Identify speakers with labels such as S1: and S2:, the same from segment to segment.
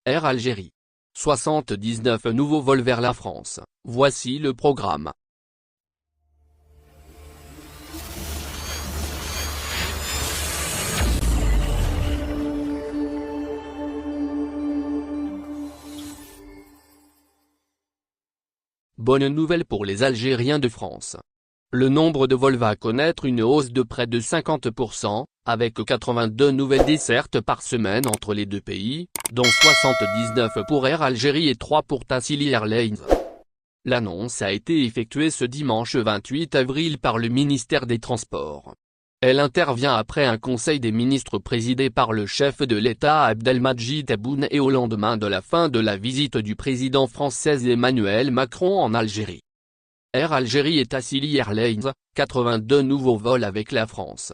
S1: Air Algérie. 79 nouveaux vols vers la France, voici le programme. Bonne nouvelle pour les Algériens de France. Le nombre de vols va connaître une hausse de près de 50%, avec 82 nouvelles dessertes par semaine entre les deux pays, dont 79 pour Air Algérie et 3 pour Tassili Airlines. L'annonce a été effectuée ce dimanche 28 avril par le ministère des Transports. Elle intervient après un conseil des ministres présidé par le chef de l'État Abdelmadjid Tebboune et au lendemain de la fin de la visite du président français Emmanuel Macron en Algérie. Air Algérie et Tassili Airlines, 82 nouveaux vols avec la France.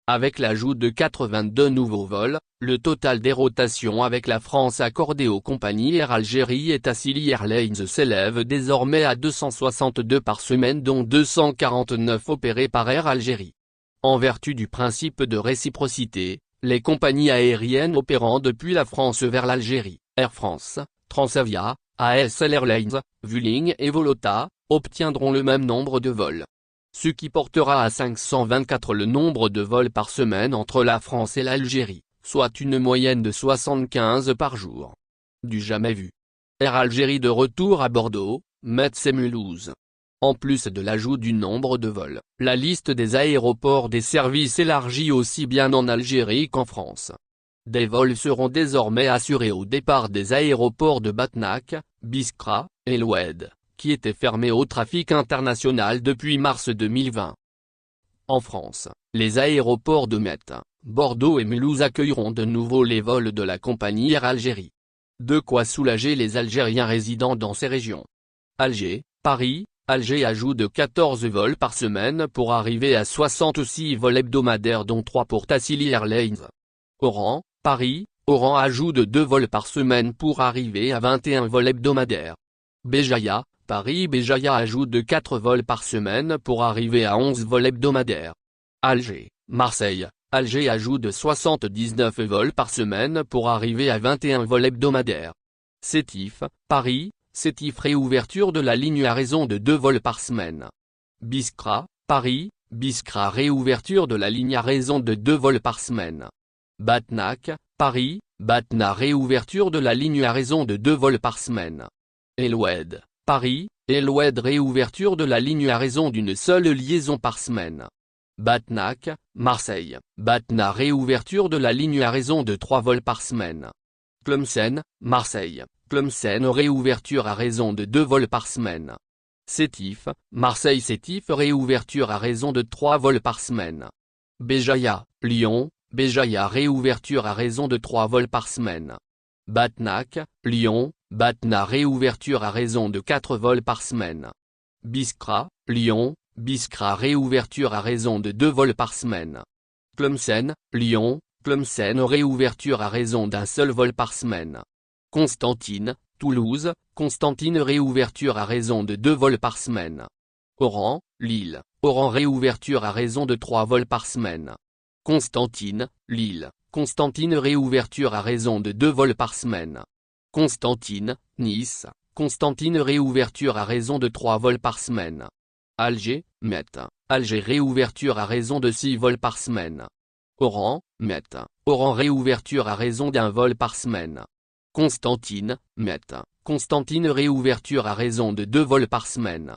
S1: Avec l'ajout de 82 nouveaux vols, le total des rotations avec la France accordées aux compagnies Air Algérie et Tassili Airlines s'élève désormais à 262 par semaine dont 249 opérées par Air Algérie. En vertu du principe de réciprocité, les compagnies aériennes opérant depuis la France vers l'Algérie, Air France, Transavia, ASL Airlines, Vueling et Volota, obtiendront le même nombre de vols. Ce qui portera à 524 le nombre de vols par semaine entre la France et l'Algérie, soit une moyenne de 75 par jour. Du jamais vu. Air Algérie de retour à Bordeaux, Metz et Mulhouse. En plus de l'ajout du nombre de vols, la liste des aéroports des services élargit aussi bien en Algérie qu'en France. Des vols seront désormais assurés au départ des aéroports de Batnac, Biskra, et El Oued, qui étaient fermés au trafic international depuis mars 2020. En France, les aéroports de Metz, Bordeaux et Mulhouse accueilleront de nouveau les vols de la compagnie Air Algérie. De quoi soulager les Algériens résidant dans ces régions. Alger, Paris, Alger ajoute de 14 vols par semaine pour arriver à 66 vols hebdomadaires dont 3 pour Tassili Airlines. Oran, Paris, Oran ajoute de 2 vols par semaine pour arriver à 21 vols hebdomadaires. Béjaïa, Paris Béjaïa ajoute de 4 vols par semaine pour arriver à 11 vols hebdomadaires. Alger, Marseille, Alger ajoute de 79 vols par semaine pour arriver à 21 vols hebdomadaires. Sétif, Paris, Sétif réouverture de la ligne à raison de 2 vols par semaine. Biskra, Paris, Biskra réouverture de la ligne à raison de 2 vols par semaine. Batnac, Paris, Batna réouverture de la ligne à raison de 2 vols par semaine. El Oued, Paris, El Oued réouverture de la ligne à raison d'une seule liaison par semaine. Batnac, Marseille, Batna réouverture de la ligne à raison de 3 vols par semaine. Tlemcen, Marseille, Tlemcen réouverture à raison de 2 vols par semaine. Sétif, Marseille Sétif réouverture à raison de 3 vols par semaine. Béjaïa, Lyon, Béjaïa réouverture à raison de 3 vols par semaine. Batnac, Lyon, Batna réouverture à raison de 4 vols par semaine. Biskra, Lyon, Biskra réouverture à raison de 2 vols par semaine. Tlemcen, Lyon, Tlemcen réouverture à raison d'un seul vol par semaine. Constantine, Toulouse, Constantine réouverture à raison de 2 vols par semaine. Oran, Lille, Oran réouverture à raison de 3 vols par semaine. Constantine, Lille, Constantine réouverture à raison de 2 vols par semaine. Constantine, Nice, Constantine réouverture à raison de 3 vols par semaine. Alger, Metz, Alger réouverture à raison de 6 vols par semaine. Oran, Metz, Oran réouverture à raison d'1 vol par semaine. Constantine, Metz, Constantine réouverture à raison de 2 vols par semaine.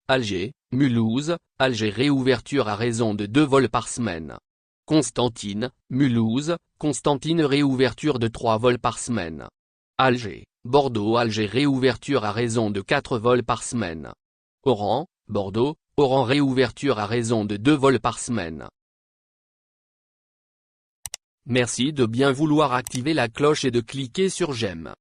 S1: Alger, Mulhouse, Alger réouverture à raison de 2 vols par semaine. Constantine, Mulhouse, Constantine réouverture de 3 vols par semaine. Alger, Bordeaux Alger réouverture à raison de 4 vols par semaine. Oran, Bordeaux, Oran réouverture à raison de 2 vols par semaine. Merci de bien vouloir activer la cloche et de cliquer sur j'aime.